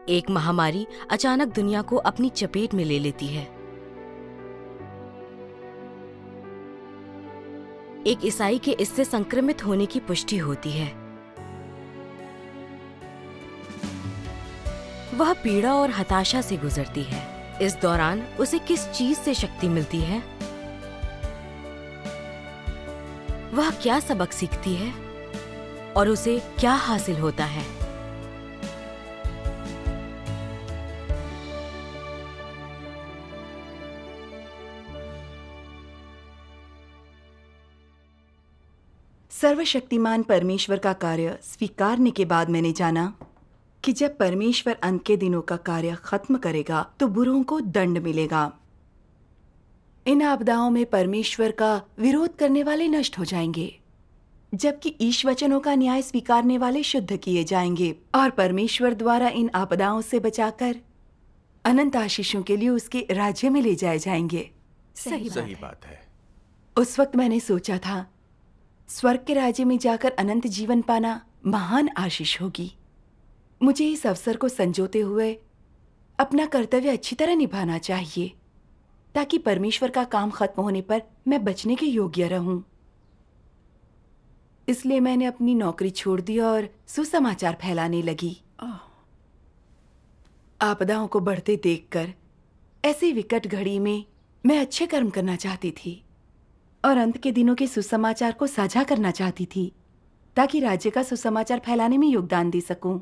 एक महामारी अचानक दुनिया को अपनी चपेट में ले लेती है। एक ईसाई के इससे संक्रमित होने की पुष्टि होती है। वह पीड़ा और हताशा से गुजरती है। इस दौरान उसे किस चीज से शक्ति मिलती है? वह क्या सबक सीखती है और उसे क्या हासिल होता है? सर्वशक्तिमान परमेश्वर का कार्य स्वीकारने के बाद मैंने जाना कि जब परमेश्वर अंत के दिनों का कार्य खत्म करेगा तो बुरों को दंड मिलेगा। इन आपदाओं में परमेश्वर का विरोध करने वाले नष्ट हो जाएंगे, जबकि ईश वचनों का न्याय स्वीकारने वाले शुद्ध किए जाएंगे और परमेश्वर द्वारा इन आपदाओं से बचाकर अनंत आशीषों के लिए उसके राज्य में ले जाए जाएंगे। सही बात है। उस वक्त मैंने सोचा था, स्वर्ग के राज्य में जाकर अनंत जीवन पाना महान आशीष होगी। मुझे इस अवसर को संजोते हुए अपना कर्तव्य अच्छी तरह निभाना चाहिए, ताकि परमेश्वर का काम खत्म होने पर मैं बचने के योग्य रहूं। इसलिए मैंने अपनी नौकरी छोड़ दी और सुसमाचार फैलाने लगी। आपदाओं को बढ़ते देखकर ऐसी विकट घड़ी में मैं अच्छे कर्म करना चाहती थी और अंत के दिनों के सुसमाचार को साझा करना चाहती थी, ताकि राज्य का सुसमाचार फैलाने में योगदान दे सकूं।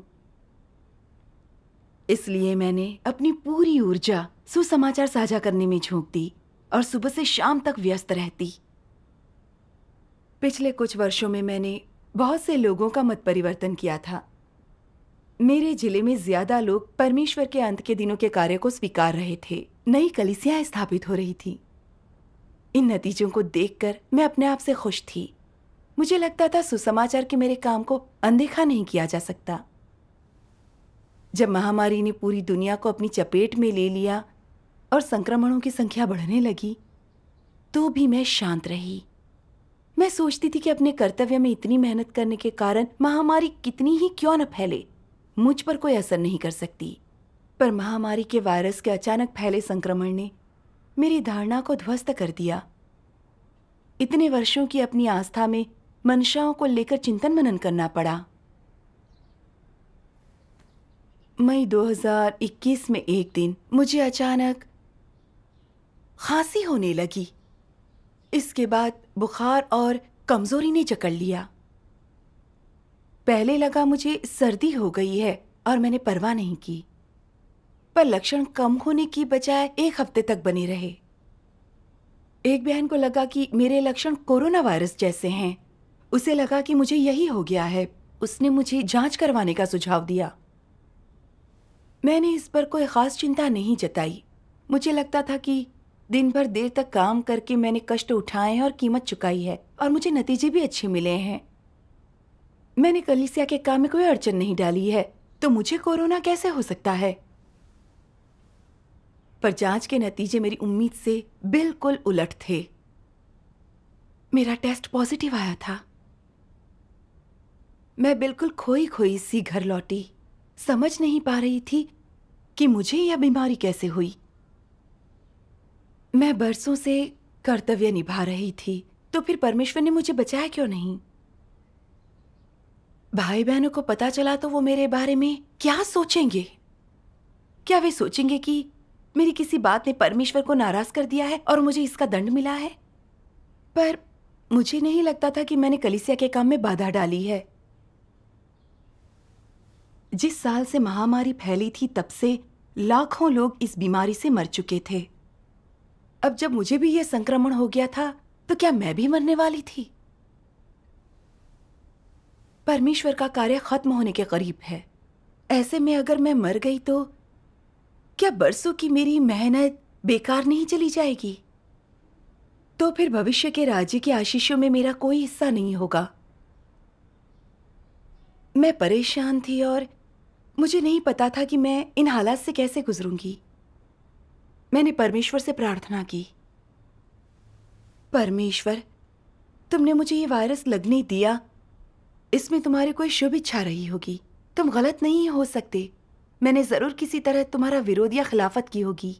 इसलिए मैंने अपनी पूरी ऊर्जा सुसमाचार साझा करने में झोंक दी और सुबह से शाम तक व्यस्त रहती। पिछले कुछ वर्षों में मैंने बहुत से लोगों का मत परिवर्तन किया था। मेरे जिले में ज्यादा लोग परमेश्वर के अंत के दिनों के कार्य को स्वीकार रहे थे। नई कलीसियां स्थापित हो रही थी। इन नतीजों को देखकर मैं अपने आप से खुश थी। मुझे लगता था सुसमाचार के मेरे काम को अनदेखा नहीं किया जा सकता। जब महामारी ने पूरी दुनिया को अपनी चपेट में ले लिया और संक्रमणों की संख्या बढ़ने लगी, तो भी मैं शांत रही। मैं सोचती थी कि अपने कर्तव्य में इतनी मेहनत करने के कारण महामारी कितनी ही क्यों न फैले, मुझ पर कोई असर नहीं कर सकती। पर महामारी के वायरस के अचानक फैले संक्रमण ने मेरी धारणा को ध्वस्त कर दिया। इतने वर्षों की अपनी आस्था में मंशाओं को लेकर चिंतन मनन करना पड़ा। मई 2021 में एक दिन मुझे अचानक खांसी होने लगी। इसके बाद बुखार और कमजोरी ने जकड़ लिया। पहले लगा मुझे सर्दी हो गई है और मैंने परवाह नहीं की, पर लक्षण कम होने की बजाय 1 हफ्ते तक बने रहे। एक बहन को लगा कि मेरे लक्षण कोरोना वायरस जैसे हैं। उसे लगा कि मुझे यही हो गया है। उसने मुझे जांच करवाने का सुझाव दिया। मैंने इस पर कोई खास चिंता नहीं जताई। मुझे लगता था कि दिन भर देर तक काम करके मैंने कष्ट उठाए हैं और कीमत चुकाई है, और मुझे नतीजे भी अच्छे मिले हैं। मैंने कलीसिया के काम में कोई अड़चन नहीं डाली है, तो मुझे कोरोना कैसे हो सकता है? पर जांच के नतीजे मेरी उम्मीद से बिल्कुल उलट थे। मेरा टेस्ट पॉजिटिव आया था। मैं बिल्कुल खोई खोई सी घर लौटी। समझ नहीं पा रही थी कि मुझे यह बीमारी कैसे हुई। मैं बरसों से कर्तव्य निभा रही थी, तो फिर परमेश्वर ने मुझे बचाया क्यों नहीं? भाई बहनों को पता चला तो वो मेरे बारे में क्या सोचेंगे? क्या वे सोचेंगे कि मेरी किसी बात ने परमेश्वर को नाराज कर दिया है और मुझे इसका दंड मिला है? पर मुझे नहीं लगता था कि मैंने कलीसिया के काम में बाधा डाली है। जिस साल से महामारी फैली थी, तब से लाखों लोग इस बीमारी से मर चुके थे। अब जब मुझे भी यह संक्रमण हो गया था, तो क्या मैं भी मरने वाली थी? परमेश्वर का कार्य खत्म होने के करीब है। ऐसे में अगर मैं मर गई तो क्या बरसों की मेरी मेहनत बेकार नहीं चली जाएगी? तो फिर भविष्य के राज्य की आशीषों में मेरा कोई हिस्सा नहीं होगा। मैं परेशान थी और मुझे नहीं पता था कि मैं इन हालात से कैसे गुजरूंगी। मैंने परमेश्वर से प्रार्थना की, परमेश्वर, तुमने मुझे ये वायरस लगने दिया, इसमें तुम्हारी कोई शुभ इच्छा रही होगी। तुम गलत नहीं हो सकते। मैंने जरूर किसी तरह तुम्हारा विरोध या खिलाफत की होगी,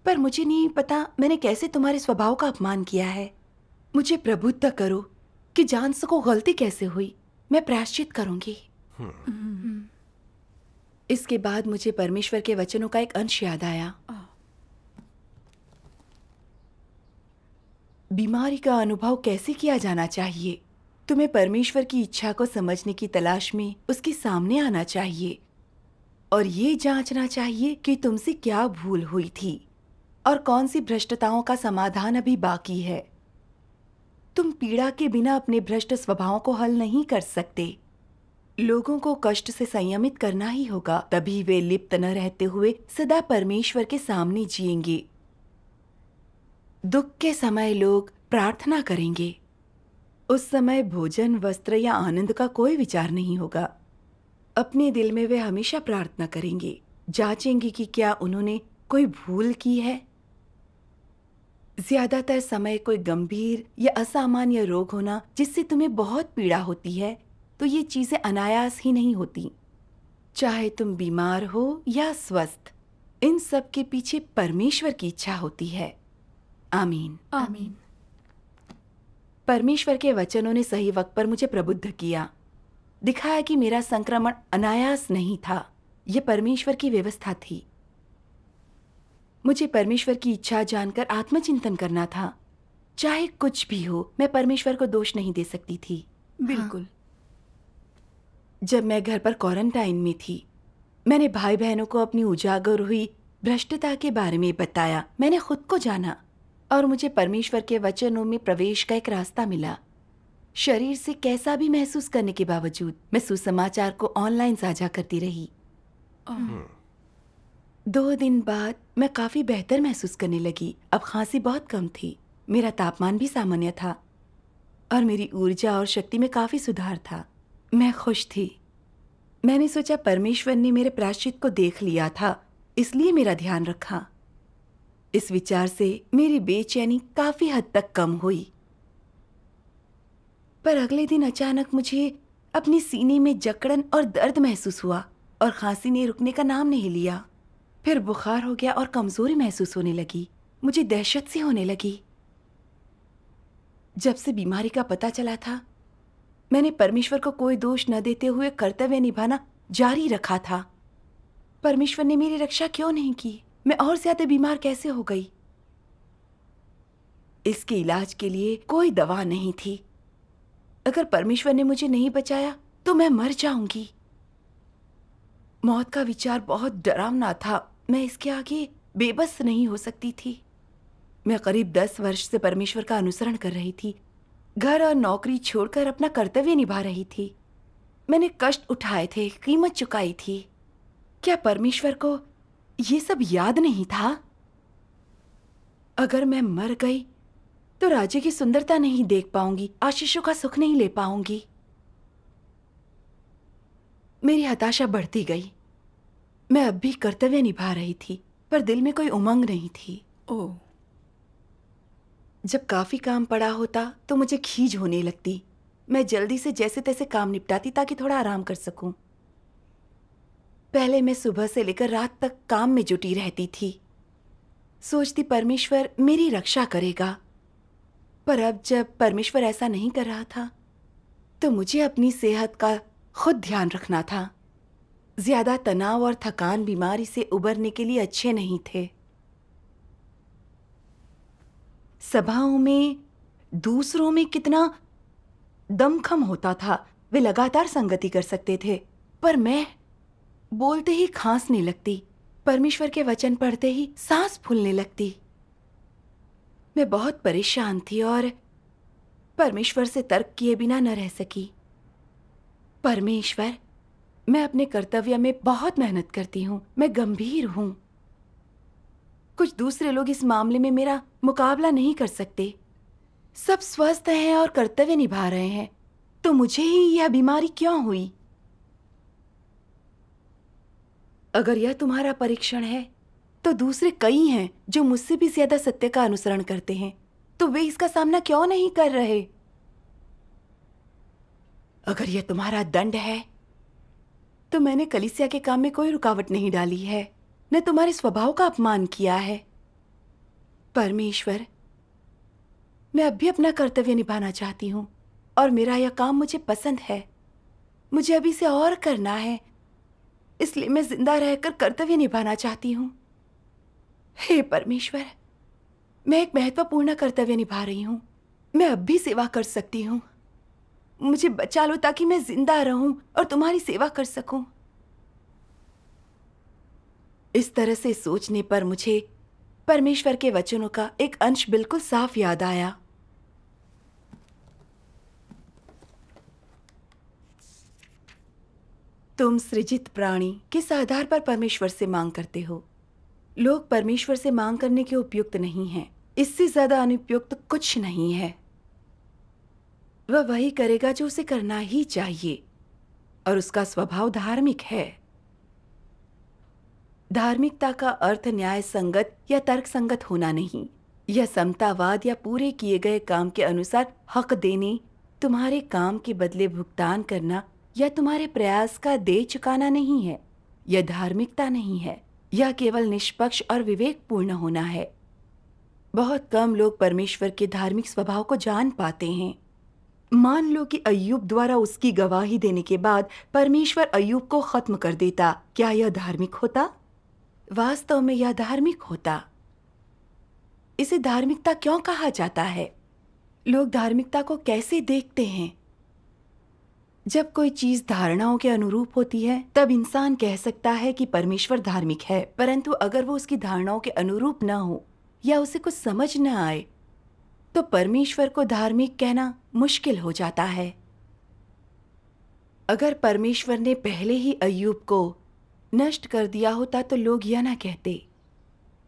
पर मुझे नहीं पता मैंने कैसे तुम्हारे स्वभाव का अपमान किया है। मुझे प्रबुद्ध करो कि जान सको गलती कैसे हुई। मैं प्रायश्चित करूंगी। इसके बाद मुझे परमेश्वर के वचनों का एक अंश याद आया। बीमारी का अनुभव कैसे किया जाना चाहिए? तुम्हें परमेश्वर की इच्छा को समझने की तलाश में उसके सामने आना चाहिए और ये जांचना चाहिए कि तुमसे क्या भूल हुई थी और कौन सी भ्रष्टताओं का समाधान अभी बाकी है। तुम पीड़ा के बिना अपने भ्रष्ट स्वभावों को हल नहीं कर सकते। लोगों को कष्ट से संयमित करना ही होगा, तभी वे लिप्त न रहते हुए सदा परमेश्वर के सामने जिएंगे। दुख के समय लोग प्रार्थना करेंगे। उस समय भोजन, वस्त्र या आनंद का कोई विचार नहीं होगा। अपने दिल में वे हमेशा प्रार्थना करेंगे, जांचेंगे कि क्या उन्होंने कोई भूल की है। ज्यादातर समय कोई गंभीर या असामान्य रोग होना जिससे तुम्हें बहुत पीड़ा होती है, तो ये चीजें अनायास ही नहीं होती। चाहे तुम बीमार हो या स्वस्थ, इन सब के पीछे परमेश्वर की इच्छा होती है। आमीन। आमीन। परमेश्वर के वचनों ने सही वक्त पर मुझे प्रबुद्ध किया, दिखाया कि मेरा संक्रमण अनायास नहीं था, यह परमेश्वर की व्यवस्था थी। मुझे परमेश्वर की इच्छा जानकर आत्मचिंतन करना था। चाहे कुछ भी हो, मैं परमेश्वर को दोष नहीं दे सकती थी। बिल्कुल। जब मैं घर पर क्वारंटाइन में थी, मैंने भाई बहनों को अपनी उजागर हुई भ्रष्टता के बारे में बताया। मैंने खुद को जाना और मुझे परमेश्वर के वचनों में प्रवेश का एक रास्ता मिला। शरीर से कैसा भी महसूस करने के बावजूद मैं सुसमाचार को ऑनलाइन साझा करती रही। 2 दिन बाद मैं काफी बेहतर महसूस करने लगी। अब खांसी बहुत कम थी, मेरा तापमान भी सामान्य था और मेरी ऊर्जा और शक्ति में काफी सुधार था। मैं खुश थी। मैंने सोचा परमेश्वर ने मेरे प्रायश्चित को देख लिया था, इसलिए मेरा ध्यान रखा। इस विचार से मेरी बेचैनी काफी हद तक कम हुई। पर अगले दिन अचानक मुझे अपनी सीने में जकड़न और दर्द महसूस हुआ और खांसी ने रुकने का नाम नहीं लिया। फिर बुखार हो गया और कमजोरी महसूस होने लगी। मुझे दहशत सी होने लगी। जब से बीमारी का पता चला था, मैंने परमेश्वर को कोई दोष न देते हुए कर्तव्य निभाना जारी रखा था। परमेश्वर ने मेरी रक्षा क्यों नहीं की? मैं और ज्यादा बीमार कैसे हो गई? इसके इलाज के लिए कोई दवा नहीं थी। अगर परमेश्वर ने मुझे नहीं बचाया तो मैं मर जाऊंगी। मौत का विचार बहुत डरावना था। मैं इसके आगे बेबस नहीं हो सकती थी। मैं करीब 10 वर्ष से परमेश्वर का अनुसरण कर रही थी। घर और नौकरी छोड़कर अपना कर्तव्य निभा रही थी। मैंने कष्ट उठाए थे, कीमत चुकाई थी। क्या परमेश्वर को ये सब याद नहीं था? अगर मैं मर गई तो राज्य की सुंदरता नहीं देख पाऊंगी, आशीषों का सुख नहीं ले पाऊंगी। मेरी हताशा बढ़ती गई। मैं अब भी कर्तव्य निभा रही थी, पर दिल में कोई उमंग नहीं थी। ओह। जब काफी काम पड़ा होता तो मुझे खीज होने लगती। मैं जल्दी से जैसे तैसे काम निपटाती ताकि थोड़ा आराम कर सकूं। पहले मैं सुबह से लेकर रात तक काम में जुटी रहती थी, सोचती परमेश्वर मेरी रक्षा करेगा। पर अब जब परमेश्वर ऐसा नहीं कर रहा था, तो मुझे अपनी सेहत का खुद ध्यान रखना था। ज्यादा तनाव और थकान बीमारी से उबरने के लिए अच्छे नहीं थे। सभाओं में दूसरों में कितना दमखम होता था। वे लगातार संगति कर सकते थे, पर मैं बोलते ही खांसने लगती। परमेश्वर के वचन पढ़ते ही सांस फूलने लगती। मैं बहुत परेशान थी और परमेश्वर से तर्क किए बिना न रह सकी। परमेश्वर, मैं अपने कर्तव्य में बहुत मेहनत करती हूँ। मैं गंभीर हूँ। कुछ दूसरे लोग इस मामले में मेरा मुकाबला नहीं कर सकते। सब स्वस्थ हैं और कर्तव्य निभा रहे हैं, तो मुझे ही यह बीमारी क्यों हुई? अगर यह तुम्हारा परीक्षण है, तो दूसरे कई हैं जो मुझसे भी ज्यादा सत्य का अनुसरण करते हैं, तो वे इसका सामना क्यों नहीं कर रहे? अगर यह तुम्हारा दंड है, तो मैंने कलीसिया के काम में कोई रुकावट नहीं डाली है, न तुम्हारे स्वभाव का अपमान किया है। परमेश्वर, मैं अब भी अपना कर्तव्य निभाना चाहती हूँ और मेरा यह काम मुझे पसंद है। मुझे अभी से और करना है, इसलिए मैं जिंदा रहकर कर्तव्य निभाना चाहती हूँ। हे परमेश्वर, मैं एक महत्वपूर्ण कर्तव्य निभा रही हूँ। मैं अब भी सेवा कर सकती हूँ। मुझे बचा लो ताकि मैं जिंदा रहूं और तुम्हारी सेवा कर सकूं। इस तरह से सोचने पर मुझे परमेश्वर के वचनों का एक अंश बिल्कुल साफ याद आया। तुम सृजित प्राणी किस आधार पर परमेश्वर से मांग करते हो? लोग परमेश्वर से मांग करने के उपयुक्त नहीं हैं। इससे ज्यादा अनुपयुक्त कुछ नहीं है। वह वही करेगा जो उसे करना ही चाहिए, और उसका स्वभाव धार्मिक है। धार्मिकता का अर्थ न्याय संगत या तर्क संगत होना नहीं। यह समतावाद या पूरे किए गए काम के अनुसार हक देने, तुम्हारे काम के बदले भुगतान करना या तुम्हारे प्रयास का देय चुकाना नहीं है। यह धार्मिकता नहीं है। यह केवल निष्पक्ष और विवेकपूर्ण होना है। बहुत कम लोग परमेश्वर के धार्मिक स्वभाव को जान पाते हैं। मान लो कि अय्यूब द्वारा उसकी गवाही देने के बाद परमेश्वर अय्यूब को खत्म कर देता, क्या यह धार्मिक होता? वास्तव में यह धार्मिक होता। इसे धार्मिकता क्यों कहा जाता है? लोग धार्मिकता को कैसे देखते हैं? जब कोई चीज धारणाओं के अनुरूप होती है, तब इंसान कह सकता है कि परमेश्वर धार्मिक है। परंतु अगर वो उसकी धारणाओं के अनुरूप न हो या उसे कुछ समझ न आए, तो परमेश्वर को धार्मिक कहना मुश्किल हो जाता है। अगर परमेश्वर ने पहले ही अय्यूब को नष्ट कर दिया होता तो लोग यह ना कहते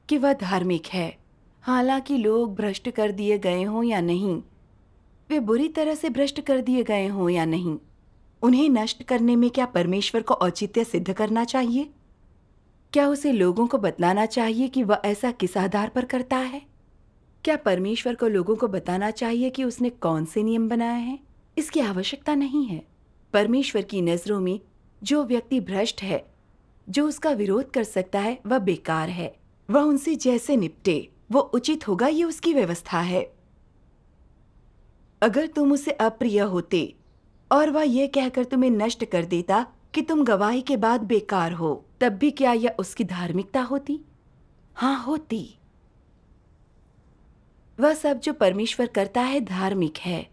कि वह धार्मिक है। हालांकि लोग भ्रष्ट कर दिए गए हों या नहीं, वे बुरी तरह से भ्रष्ट कर दिए गए हों या नहीं, उन्हें नष्ट करने में क्या परमेश्वर को औचित्य सिद्ध करना चाहिए? क्या उसे लोगों को बतलाना चाहिए कि वह ऐसा किस आधार पर करता है? क्या परमेश्वर को लोगों को बताना चाहिए कि उसने कौन से नियम बनाए हैं? इसकी आवश्यकता नहीं है। परमेश्वर की नजरों में जो व्यक्ति भ्रष्ट है, जो उसका विरोध कर सकता है, वह बेकार है। वह उनसे जैसे निपटे वो उचित होगा, ये उसकी व्यवस्था है। अगर तुम उसे अप्रिय होते और वह यह कहकर तुम्हें नष्ट कर देता कि तुम गवाही के बाद बेकार हो, तब भी क्या यह उसकी धार्मिकता होती? हाँ, होती। वह सब जो परमेश्वर करता है धार्मिक है।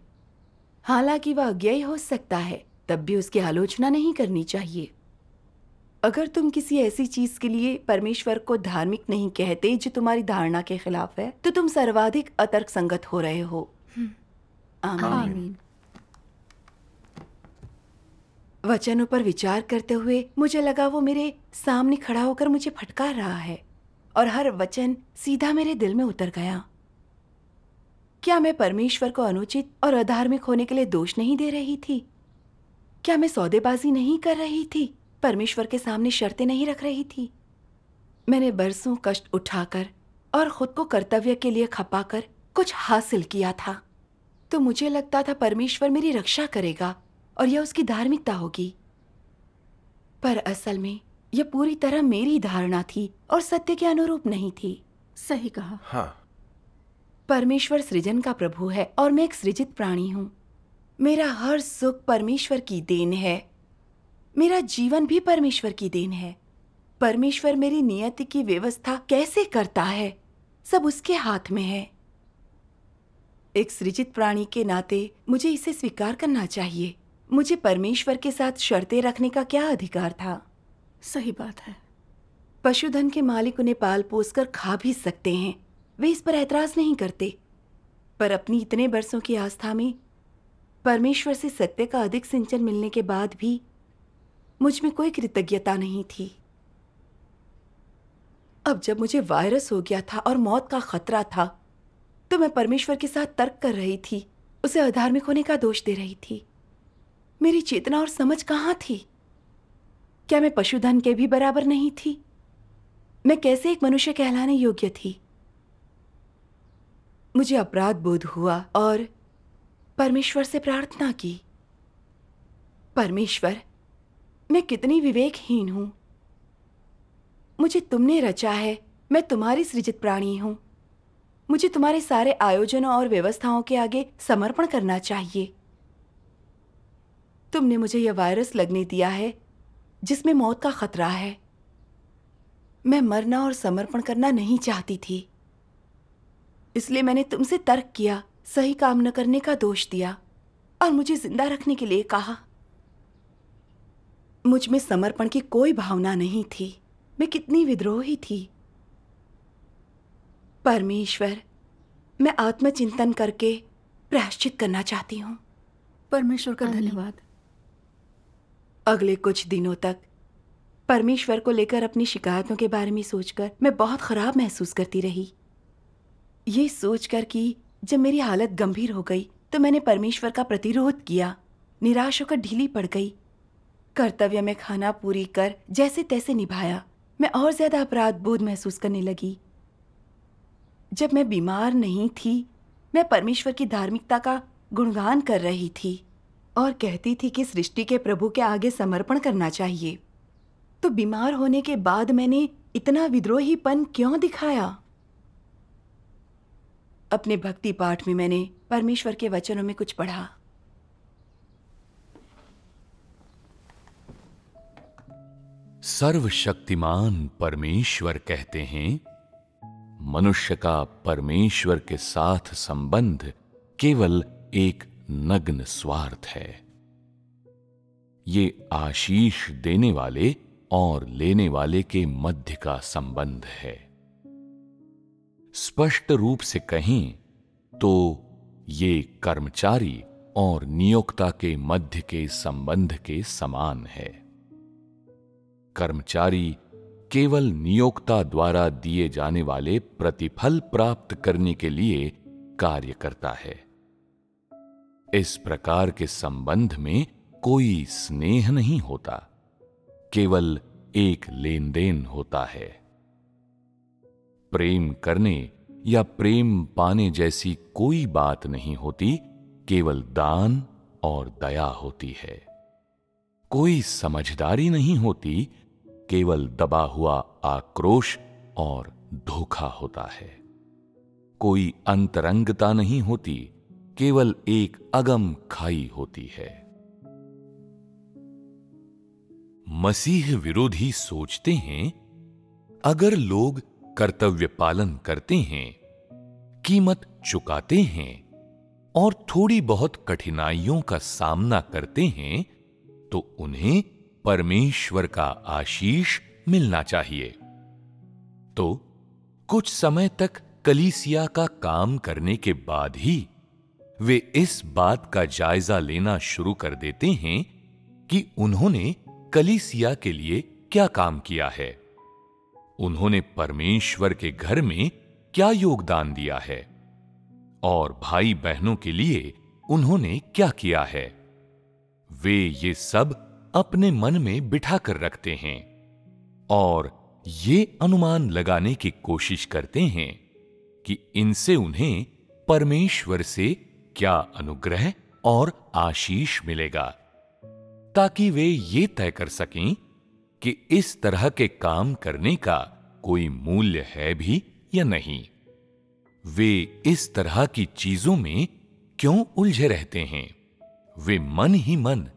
हालांकि वह अज्ञेय हो सकता है, तब भी उसकी आलोचना नहीं करनी चाहिए। अगर तुम किसी ऐसी चीज के लिए परमेश्वर को धार्मिक नहीं कहते जो तुम्हारी धारणा के खिलाफ है, तो तुम सर्वाधिक अतर्क संगत हो रहे हो। आमीन। वचनों पर विचार करते हुए मुझे लगा वो मेरे सामने खड़ा होकर मुझे फटकार रहा है, और हर वचन सीधा मेरे दिल में उतर गया। क्या मैं परमेश्वर को अनुचित और अधार्मिक होने के लिए दोष नहीं दे रही थी? क्या मैं सौदेबाजी नहीं कर रही थी? परमेश्वर के सामने शर्तें नहीं रख रही थी? मैंने बरसों कष्ट उठाकर और खुद को कर्तव्य के लिए खपाकर कुछ हासिल किया था, तो मुझे लगता था परमेश्वर मेरी रक्षा करेगा और यह उसकी धार्मिकता होगी। पर असल में यह पूरी तरह मेरी धारणा थी और सत्य के अनुरूप नहीं थी। सही कहा। हाँ। परमेश्वर सृजन का प्रभु है और मैं एक सृजित प्राणी हूँ। मेरा हर सुख परमेश्वर की देन है। मेरा जीवन भी परमेश्वर की देन है। परमेश्वर मेरी नियति की व्यवस्था कैसे करता है, सब उसके हाथ में है। एक सृजित प्राणी के नाते मुझे इसे स्वीकार करना चाहिए। मुझे परमेश्वर के साथ शर्तें रखने का क्या अधिकार था? सही बात है। पशुधन के मालिक उन्हें पाल पोस कर खा भी सकते हैं, वे इस पर ऐतराज नहीं करते। पर अपनी इतने बरसों की आस्था में परमेश्वर से सत्य का अधिक सिंचन मिलने के बाद भी मुझ में कोई कृतज्ञता नहीं थी। अब जब मुझे वायरस हो गया था और मौत का खतरा था, तो मैं परमेश्वर के साथ तर्क कर रही थी, उसे अधार्मिक होने का दोष दे रही थी। मेरी चेतना और समझ कहाँ थी? क्या मैं पशुधन के भी बराबर नहीं थी? मैं कैसे एक मनुष्य कहलाने योग्य थी? मुझे अपराध बोध हुआ और परमेश्वर से प्रार्थना की, परमेश्वर, मैं कितनी विवेकहीन हूं। मुझे तुमने रचा है, मैं तुम्हारी सृजित प्राणी हूं। मुझे तुम्हारे सारे आयोजनों और व्यवस्थाओं के आगे समर्पण करना चाहिए। तुमने मुझे यह वायरस लगने दिया है जिसमें मौत का खतरा है। मैं मरना और समर्पण करना नहीं चाहती थी, इसलिए मैंने तुमसे तर्क किया, सही काम न करने का दोष दिया और मुझे जिंदा रखने के लिए कहा। मुझ में समर्पण की कोई भावना नहीं थी। मैं कितनी विद्रोही थी। परमेश्वर, मैं आत्मचिंतन करके प्रायश्चित करना चाहती हूँ। परमेश्वर का धन्यवाद। अगले कुछ दिनों तक परमेश्वर को लेकर अपनी शिकायतों के बारे में सोचकर मैं बहुत खराब महसूस करती रही। ये सोचकर कि जब मेरी हालत गंभीर हो गई तो मैंने परमेश्वर का प्रतिरोध किया, निराश होकर ढीली पड़ गई। कर्तव्य में खाना पूरी कर जैसे तैसे निभाया। मैं और ज्यादा अपराध बोध महसूस करने लगी। जब मैं बीमार नहीं थी, मैं परमेश्वर की धार्मिकता का गुणगान कर रही थी और कहती थी कि सृष्टि के प्रभु के आगे समर्पण करना चाहिए। तो बीमार होने के बाद मैंने इतना विद्रोहीपन क्यों दिखाया? अपने भक्ति पाठ में मैंने परमेश्वर के वचनों में कुछ पढ़ा। सर्वशक्तिमान परमेश्वर कहते हैं, मनुष्य का परमेश्वर के साथ संबंध केवल एक नग्न स्वार्थ है। ये आशीष देने वाले और लेने वाले के मध्य का संबंध है। स्पष्ट रूप से कहें तो ये कर्मचारी और नियोक्ता के मध्य के संबंध के समान है। कर्मचारी केवल नियोक्ता द्वारा दिए जाने वाले प्रतिफल प्राप्त करने के लिए कार्य करता है। इस प्रकार के संबंध में कोई स्नेह नहीं होता, केवल एक लेन देन होता है। प्रेम करने या प्रेम पाने जैसी कोई बात नहीं होती, केवल दान और दया होती है। कोई समझदारी नहीं होती, केवल दबा हुआ आक्रोश और धोखा होता है। कोई अंतरंगता नहीं होती, केवल एक अगम खाई होती है। मसीह विरोधी सोचते हैं, अगर लोग कर्तव्य पालन करते हैं, कीमत चुकाते हैं और थोड़ी बहुत कठिनाइयों का सामना करते हैं, तो उन्हें परमेश्वर का आशीष मिलना चाहिए। तो कुछ समय तक कलीसिया का काम करने के बाद ही वे इस बात का जायजा लेना शुरू कर देते हैं कि उन्होंने कलीसिया के लिए क्या काम किया है, उन्होंने परमेश्वर के घर में क्या योगदान दिया है और भाई बहनों के लिए उन्होंने क्या किया है। वे ये सब अपने मन में बिठा कर रखते हैं और ये अनुमान लगाने की कोशिश करते हैं कि इनसे उन्हें परमेश्वर से क्या अनुग्रह और आशीष मिलेगा, ताकि वे ये तय कर सकें कि इस तरह के काम करने का कोई मूल्य है भी या नहीं। वे इस तरह की चीजों में क्यों उलझे रहते हैं? वे मन ही मन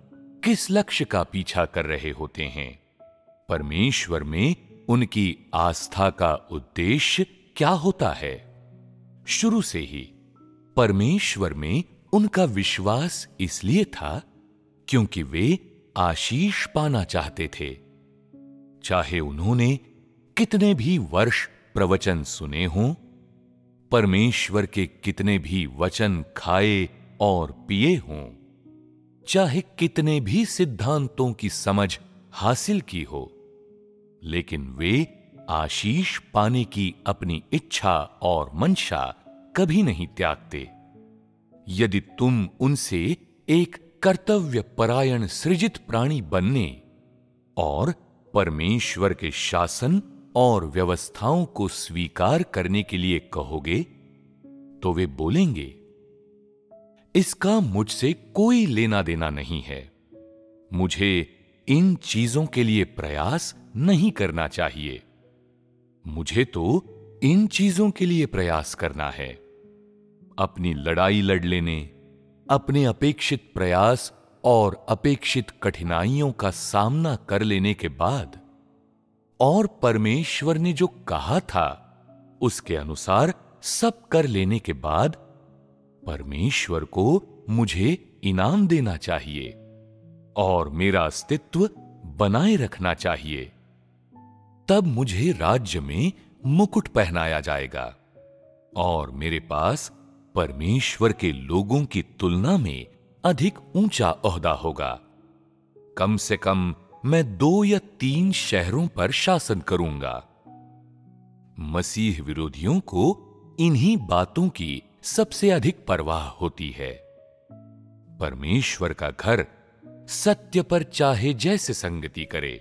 किस लक्ष्य का पीछा कर रहे होते हैं? परमेश्वर में उनकी आस्था का उद्देश्य क्या होता है? शुरू से ही परमेश्वर में उनका विश्वास इसलिए था क्योंकि वे आशीष पाना चाहते थे। चाहे उन्होंने कितने भी वर्ष प्रवचन सुने हों, परमेश्वर के कितने भी वचन खाए और पिए हों, चाहे कितने भी सिद्धांतों की समझ हासिल की हो, लेकिन वे आशीष पाने की अपनी इच्छा और मंशा कभी नहीं त्यागते। यदि तुम उनसे एक कर्तव्य परायण सृजित प्राणी बनने और परमेश्वर के शासन और व्यवस्थाओं को स्वीकार करने के लिए कहोगे, तो वे बोलेंगे, इसका मुझसे कोई लेना देना नहीं है। मुझे इन चीजों के लिए प्रयास नहीं करना चाहिए। मुझे तो इन चीजों के लिए प्रयास करना है। अपनी लड़ाई लड़ लेने, अपने अपेक्षित प्रयास और अपेक्षित कठिनाइयों का सामना कर लेने के बाद और परमेश्वर ने जो कहा था उसके अनुसार सब कर लेने के बाद परमेश्वर को मुझे इनाम देना चाहिए और मेरा अस्तित्व बनाए रखना चाहिए। तब मुझे राज्य में मुकुट पहनाया जाएगा और मेरे पास परमेश्वर के लोगों की तुलना में अधिक ऊंचा ओहदा होगा। कम से कम मैं 2 या 3 शहरों पर शासन करूंगा। मसीह विरोधियों को इन्हीं बातों की सबसे अधिक परवाह होती है। परमेश्वर का घर सत्य पर चाहे जैसे संगति करे,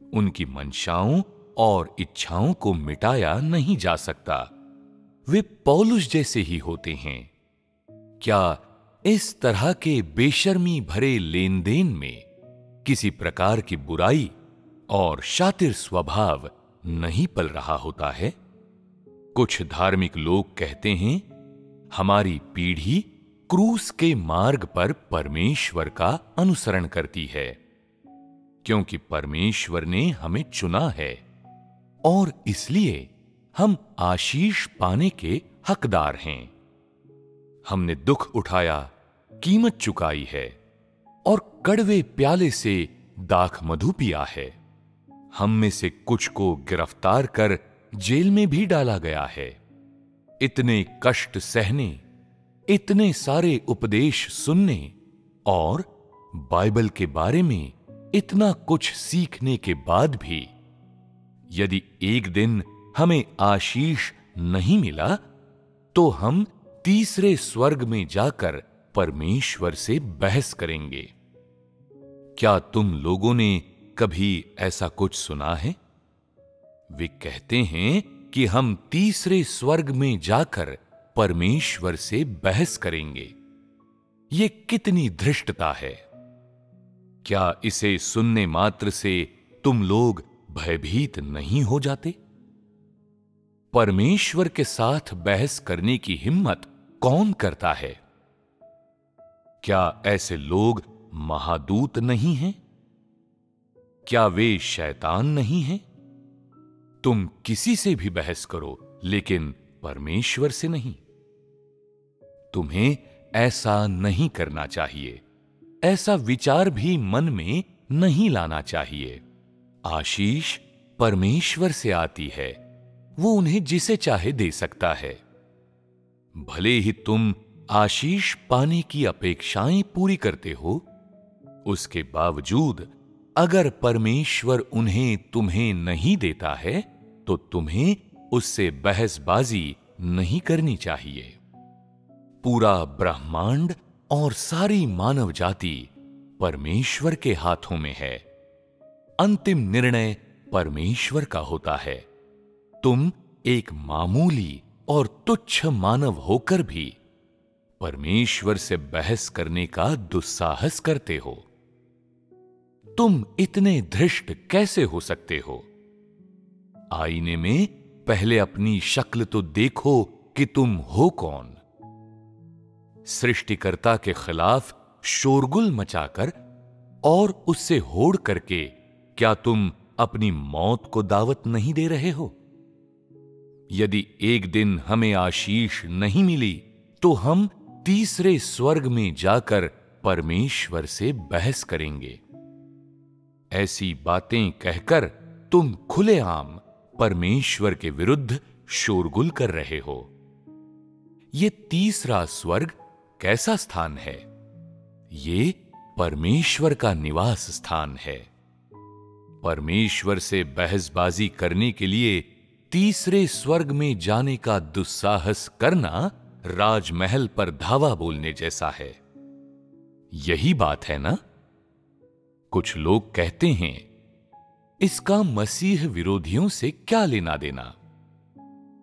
उनकी मंशाओं और इच्छाओं को मिटाया नहीं जा सकता। वे पौलुस जैसे ही होते हैं। क्या इस तरह के बेशर्मी भरे लेन देन में किसी प्रकार की बुराई और शातिर स्वभाव नहीं पल रहा होता है? कुछ धार्मिक लोग कहते हैं, हमारी पीढ़ी क्रूस के मार्ग पर परमेश्वर का अनुसरण करती है क्योंकि परमेश्वर ने हमें चुना है और इसलिए हम आशीष पाने के हकदार हैं। हमने दुख उठाया, कीमत चुकाई है और कड़वे प्याले से दाख मधु पिया है। हम में से कुछ को गिरफ्तार कर जेल में भी डाला गया है। इतने कष्ट सहने, इतने सारे उपदेश सुनने और बाइबल के बारे में इतना कुछ सीखने के बाद भी यदि एक दिन हमें आशीष नहीं मिला तो हम तीसरे स्वर्ग में जाकर परमेश्वर से बहस करेंगे। क्या तुम लोगों ने कभी ऐसा कुछ सुना है? वे कहते हैं कि हम तीसरे स्वर्ग में जाकर परमेश्वर से बहस करेंगे। ये कितनी धृष्टता है! क्या इसे सुनने मात्र से तुम लोग भयभीत नहीं हो जाते? परमेश्वर के साथ बहस करने की हिम्मत कौन करता है? क्या ऐसे लोग महादूत नहीं हैं? क्या वे शैतान नहीं हैं? तुम किसी से भी बहस करो, लेकिन परमेश्वर से नहीं। तुम्हें ऐसा नहीं करना चाहिए। ऐसा विचार भी मन में नहीं लाना चाहिए। आशीष परमेश्वर से आती है, वो उन्हें जिसे चाहे दे सकता है। भले ही तुम आशीष पाने की अपेक्षाएं पूरी करते हो, उसके बावजूद अगर परमेश्वर उन्हें तुम्हें नहीं देता है तो तुम्हें उससे बहसबाजी नहीं करनी चाहिए। पूरा ब्रह्मांड और सारी मानव जाति परमेश्वर के हाथों में है। अंतिम निर्णय परमेश्वर का होता है। तुम एक मामूली और तुच्छ मानव होकर भी परमेश्वर से बहस करने का दुस्साहस करते हो। तुम इतने धृष्ट कैसे हो सकते हो? आईने में पहले अपनी शक्ल तो देखो कि तुम हो कौन। सृष्टिकर्ता के खिलाफ शोरगुल मचाकर और उससे होड़ करके क्या तुम अपनी मौत को दावत नहीं दे रहे हो? यदि एक दिन हमें आशीष नहीं मिली तो हम तीसरे स्वर्ग में जाकर परमेश्वर से बहस करेंगे। ऐसी बातें कहकर तुम खुलेआम परमेश्वर के विरुद्ध शोरगुल कर रहे हो। ये तीसरा स्वर्ग कैसा स्थान है? ये परमेश्वर का निवास स्थान है। परमेश्वर से बहसबाजी करने के लिए तीसरे स्वर्ग में जाने का दुस्साहस करना राजमहल पर धावा बोलने जैसा है। यही बात है ना? कुछ लोग कहते हैं, इसका मसीह विरोधियों से क्या लेना देना?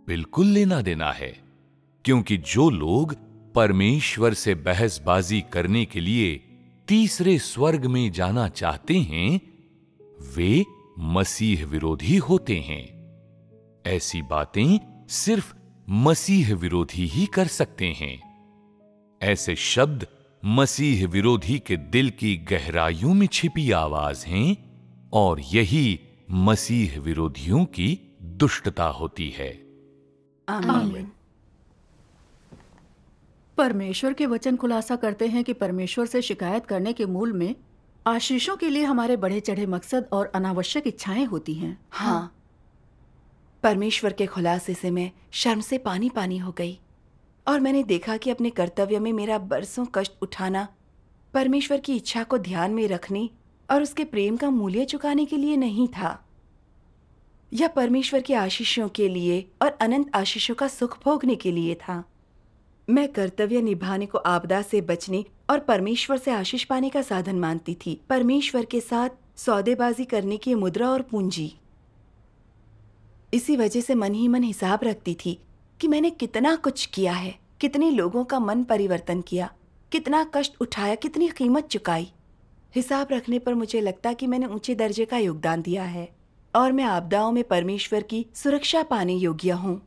बिल्कुल लेना देना है, क्योंकि जो लोग परमेश्वर से बहसबाजी करने के लिए तीसरे स्वर्ग में जाना चाहते हैं, वे मसीह विरोधी होते हैं। ऐसी बातें सिर्फ मसीह विरोधी ही कर सकते हैं। ऐसे शब्द मसीह विरोधी के दिल की गहराइयों में छिपी आवाज हैं, और यही मसीह विरोधियों की दुष्टता होती है। आमीन। परमेश्वर के वचन खुलासा करते हैं कि परमेश्वर से शिकायत करने के मूल में आशीषों के लिए हमारे बढ़े चढ़े मकसद और अनावश्यक इच्छाएं होती हैं। हाँ, परमेश्वर के खुलासे से मैं शर्म से पानी पानी हो गई, और मैंने देखा कि अपने कर्तव्य में मेरा बरसों कष्ट उठाना परमेश्वर की इच्छा को ध्यान में रखने और उसके प्रेम का मूल्य चुकाने के लिए नहीं था, यह परमेश्वर के आशीषों के लिए और अनंत आशीषों का सुख भोगने के लिए था। मैं कर्तव्य निभाने को आपदा से बचने और परमेश्वर से आशीष पाने का साधन मानती थी, परमेश्वर के साथ सौदेबाजी करने की मुद्रा और पूंजी। इसी वजह से मन ही मन हिसाब रखती थी कि मैंने कितना कुछ किया है, कितने लोगों का मन परिवर्तन किया, कितना कष्ट उठाया, कितनी कीमत चुकाई। हिसाब रखने पर मुझे लगता कि मैंने ऊंचे दर्जे का योगदान दिया है और मैं आपदाओं में परमेश्वर की सुरक्षा पाने योग्य हूँ।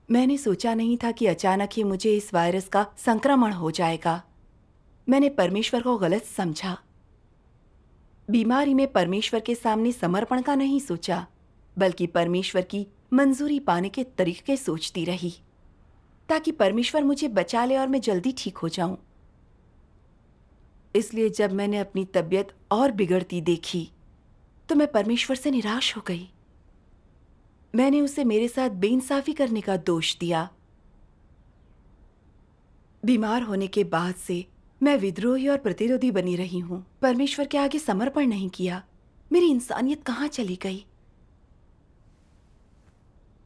मैंने सोचा नहीं था कि अचानक ही मुझे इस वायरस का संक्रमण हो जाएगा। मैंने परमेश्वर को गलत समझा। बीमारी में परमेश्वर के सामने समर्पण का नहीं सोचा, बल्कि परमेश्वर की मंजूरी पाने के तरीके सोचती रही, ताकि परमेश्वर मुझे बचा ले और मैं जल्दी ठीक हो जाऊं। इसलिए जब मैंने अपनी तबीयत और बिगड़ती देखी तो मैं परमेश्वर से निराश हो गई। मैंने उसे मेरे साथ बेइंसाफी करने का दोष दिया। बीमार होने के बाद से मैं विद्रोही और प्रतिरोधी बनी रही हूं, परमेश्वर के आगे समर्पण नहीं किया। मेरी इंसानियत कहां चली गई?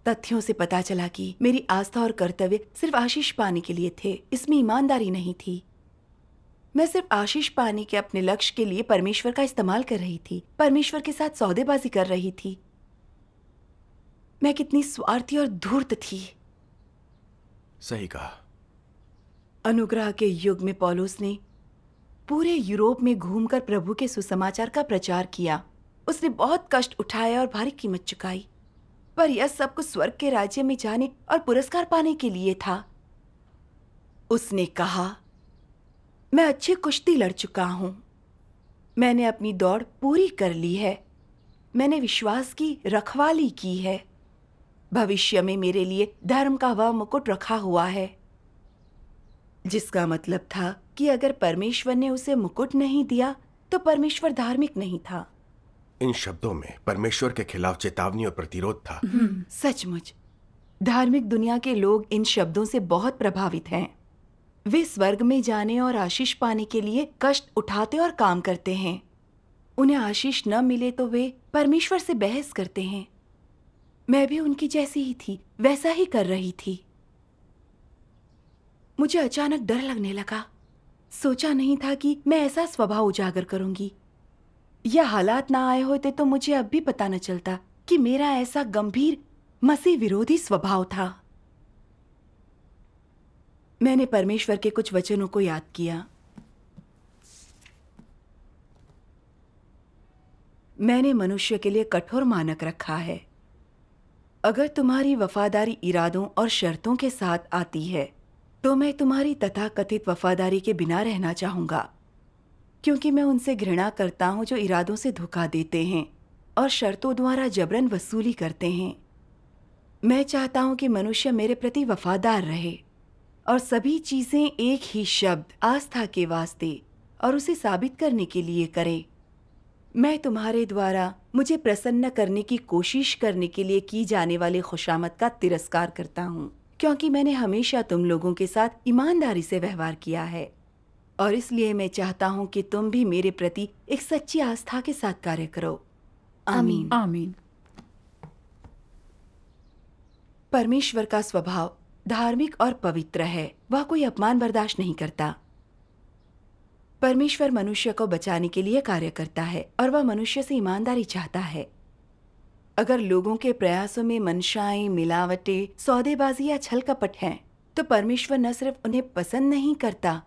तथ्यों से पता चला कि मेरी आस्था और कर्तव्य सिर्फ आशीष पाने के लिए थे, इसमें ईमानदारी नहीं थी। मैं सिर्फ आशीष पाने के अपने लक्ष्य के लिए परमेश्वर का इस्तेमाल कर रही थी, परमेश्वर के साथ सौदेबाजी कर रही थी। मैं कितनी स्वार्थी और धूर्त थी। सही कहा। अनुग्रह के युग में पौलुस ने पूरे यूरोप में घूमकर प्रभु के सुसमाचार का प्रचार किया। उसने बहुत कष्ट उठाए और भारी कीमत चुकाई, पर यह सब कुछ स्वर्ग के राज्य में जाने और पुरस्कार पाने के लिए था। उसने कहा, मैं अच्छी कुश्ती लड़ चुका हूं, मैंने अपनी दौड़ पूरी कर ली है, मैंने विश्वास की रखवाली की है, भविष्य में मेरे लिए धर्म का वह मुकुट रखा हुआ है। जिसका मतलब था कि अगर परमेश्वर ने उसे मुकुट नहीं दिया तो परमेश्वर धार्मिक नहीं था। इन शब्दों में परमेश्वर के खिलाफ चेतावनी और प्रतिरोध था। सचमुच धार्मिक दुनिया के लोग इन शब्दों से बहुत प्रभावित हैं। वे स्वर्ग में जाने और आशीष पाने के लिए कष्ट उठाते और काम करते हैं। उन्हें आशीष न मिले तो वे परमेश्वर से बहस करते हैं। मैं भी उनकी जैसी ही थी, वैसा ही कर रही थी। मुझे अचानक डर लगने लगा। सोचा नहीं था कि मैं ऐसा स्वभाव उजागर करूंगी। यह हालात ना आए होते तो मुझे अब भी पता न चलता कि मेरा ऐसा गंभीर मसीह विरोधी स्वभाव था। मैंने परमेश्वर के कुछ वचनों को याद किया। मैंने मनुष्य के लिए कठोर मानक रखा है। अगर तुम्हारी वफादारी इरादों और शर्तों के साथ आती है तो मैं तुम्हारी तथाकथित वफादारी के बिना रहना चाहूंगा, क्योंकि मैं उनसे घृणा करता हूं जो इरादों से धोखा देते हैं और शर्तों द्वारा जबरन वसूली करते हैं। मैं चाहता हूं कि मनुष्य मेरे प्रति वफादार रहे और सभी चीजें एक ही शब्द आस्था के वास्ते और उसे साबित करने के लिए करे। मैं तुम्हारे द्वारा मुझे प्रसन्न करने की कोशिश करने के लिए की जाने वाली खुशामद का तिरस्कार करता हूँ, क्योंकि मैंने हमेशा तुम लोगों के साथ ईमानदारी से व्यवहार किया है और इसलिए मैं चाहता हूँ कि तुम भी मेरे प्रति एक सच्ची आस्था के साथ कार्य करो। आमीन। आमीन। परमेश्वर का स्वभाव धार्मिक और पवित्र है। वह कोई अपमान बर्दाश्त नहीं करता। परमेश्वर मनुष्य को बचाने के लिए कार्य करता है और वह मनुष्य से ईमानदारी चाहता है। अगर लोगों के प्रयासों में मंशाएं, मिलावटें, सौदेबाजी या छल कपट हैं, तो परमेश्वर न सिर्फ उन्हें पसंद नहीं करता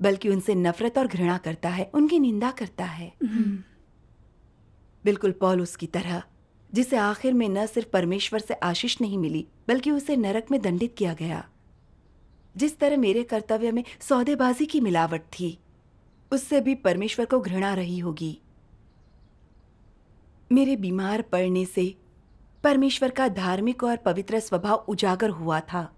बल्कि उनसे नफरत और घृणा करता है, उनकी निंदा करता है। बिल्कुल पौलुस की तरह, जिसे आखिर में न सिर्फ परमेश्वर से आशीष नहीं मिली बल्कि उसे नरक में दंडित किया गया। जिस तरह मेरे कर्तव्य में सौदेबाजी की मिलावट थी, उससे भी परमेश्वर को घृणा रही होगी। मेरे बीमार पड़ने से परमेश्वर का धार्मिक और पवित्र स्वभाव उजागर हुआ था।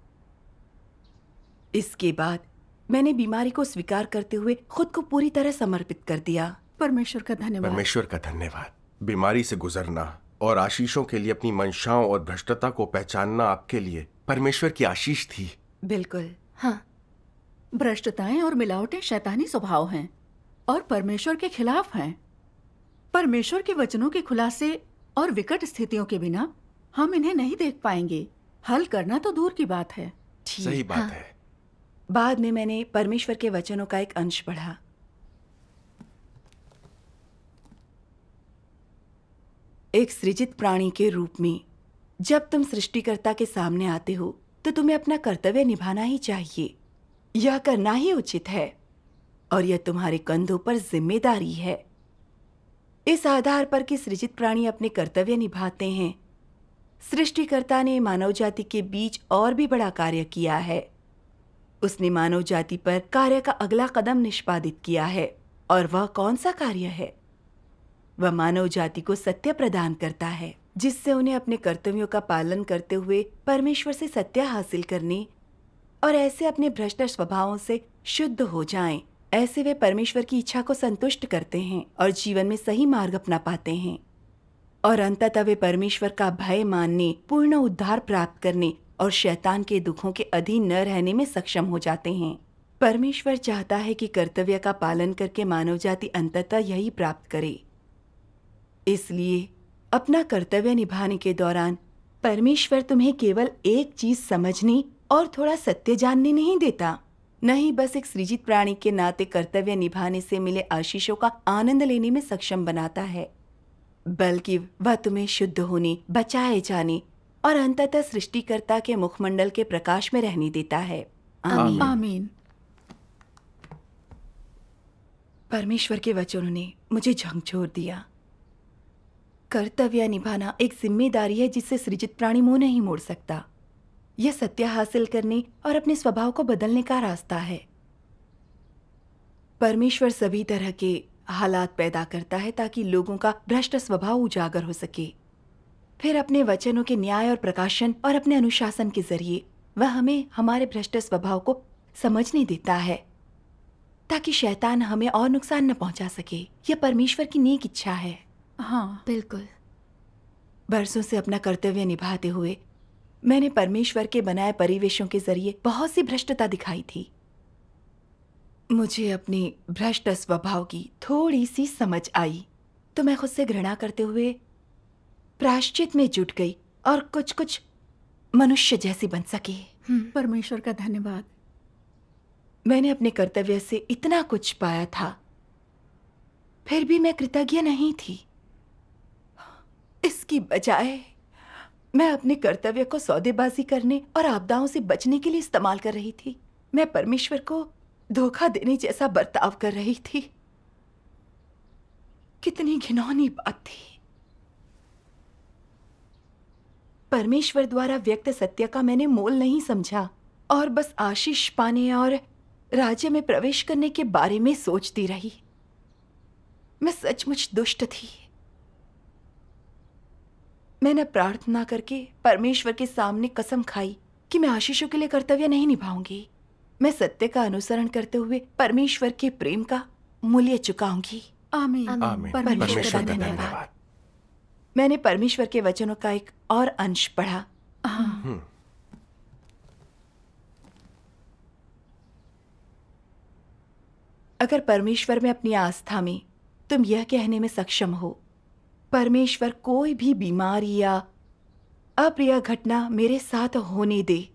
इसके बाद मैंने बीमारी को स्वीकार करते हुए खुद को पूरी तरह समर्पित कर दिया। परमेश्वर का धन्यवाद। परमेश्वर का धन्यवाद। बीमारी से गुजरना और आशीषों के लिए अपनी मंशाओं और भ्रष्टता को पहचानना आपके लिए परमेश्वर की आशीष थी। बिल्कुल। हाँ, भ्रष्टताएं और मिलावटें शैतानी स्वभाव हैं और परमेश्वर के खिलाफ हैं। परमेश्वर के वचनों के खुलासे और विकट स्थितियों के बिना हम इन्हें नहीं देख पाएंगे। हल करना तो दूर की बात है। सही बात है। बाद में मैंने परमेश्वर के वचनों का एक अंश पढ़ा। एक सृजित प्राणी के रूप में जब तुम सृष्टिकर्ता के सामने आते हो तो तुम्हें अपना कर्तव्य निभाना ही चाहिए। यह करना ही उचित है और यह तुम्हारे कंधों पर जिम्मेदारी है। इस आधार पर कि सृजित प्राणी अपने कर्तव्य निभाते हैं, सृष्टिकर्ता ने मानव जाति के बीच और भी बड़ा कार्य किया है। उसने मानव जाति पर कार्य का अगला कदम निष्पादित किया है। और वह कौन सा कार्य है? वह मानव जाति को सत्य प्रदान करता है, जिससे उन्हें अपने कर्तव्यों का पालन करते हुए परमेश्वर से सत्य हासिल करने और ऐसे अपने भ्रष्ट स्वभावों से शुद्ध हो जाएं। ऐसे वे परमेश्वर की इच्छा को संतुष्ट करते हैं और जीवन में सही मार्ग अपना पाते हैं और अंततः वे परमेश्वर का भय मानने, पूर्ण उद्धार प्राप्त करने और शैतान के दुखों के अधीन न रहने में सक्षम हो जाते हैं। परमेश्वर चाहता है कि कर्तव्य का पालन करके मानव जाति अंततः यही प्राप्त करे। इसलिए अपना कर्तव्य निभाने के दौरान परमेश्वर तुम्हें केवल एक चीज समझने और थोड़ा सत्य जानने नहीं देता, नहीं बस एक सृजित प्राणी के नाते कर्तव्य निभाने से मिले आशीषों का आनंद लेने में सक्षम बनाता है, बल्कि वह तुम्हें शुद्ध होने, बचाए जाने और अंततः सृष्टिकर्ता के मुखमंडल के प्रकाश में रहने देता है। आमीन। आमीन। परमेश्वर के वचनों ने मुझे झकझोर दिया। कर्तव्य निभाना एक जिम्मेदारी है जिससे सृजित प्राणी मुंह नहीं मोड़ सकता। यह सत्य हासिल करने और अपने स्वभाव को बदलने का रास्ता है। परमेश्वर सभी तरह के हालात पैदा करता है ताकि लोगों का भ्रष्ट स्वभाव उजागर हो सके। फिर अपने वचनों के न्याय और प्रकाशन और अपने अनुशासन के जरिए वह हमें हमारे भ्रष्ट स्वभाव को समझने देता है ताकि शैतान हमें और नुकसान न पहुंचा सके। यह परमेश्वर की नेक इच्छा है। हाँ, बिल्कुल। बरसों से अपना कर्तव्य निभाते हुए मैंने परमेश्वर के बनाए परिवेशों के जरिए बहुत सी भ्रष्टता दिखाई थी। मुझे अपने भ्रष्ट स्वभाव की थोड़ी सी समझ आई तो मैं खुद से घृणा करते हुए प्रायश्चित में जुट गई और कुछ मनुष्य जैसी बन सकी। परमेश्वर का धन्यवाद। मैंने अपने कर्तव्य से इतना कुछ पाया था, फिर भी मैं कृतज्ञ नहीं थी। इसकी बजाय मैं अपने कर्तव्य को सौदेबाजी करने और आपदाओं से बचने के लिए इस्तेमाल कर रही थी। मैं परमेश्वर को धोखा देने जैसा बर्ताव कर रही थी। कितनी घिनौनी बात थी। परमेश्वर द्वारा व्यक्त सत्य का मैंने मोल नहीं समझा और बस आशीष पाने और राज्य में प्रवेश करने के बारे में सोचती रही। मैं सचमुच दुष्ट थी। मैंने प्रार्थना करके परमेश्वर के सामने कसम खाई कि मैं आशीषों के लिए कर्तव्य नहीं निभाऊंगी। मैं सत्य का अनुसरण करते हुए परमेश्वर के प्रेम का मूल्य चुकाऊंगी। आमीन। आमीन। परमेश्वर का धन्यवाद। मैंने परमेश्वर के वचनों का एक और अंश पढ़ा। अगर परमेश्वर में अपनी आस्था में तुम यह कहने में सक्षम हो, परमेश्वर कोई भी बीमारी या अप्रिय घटना मेरे साथ होने दे,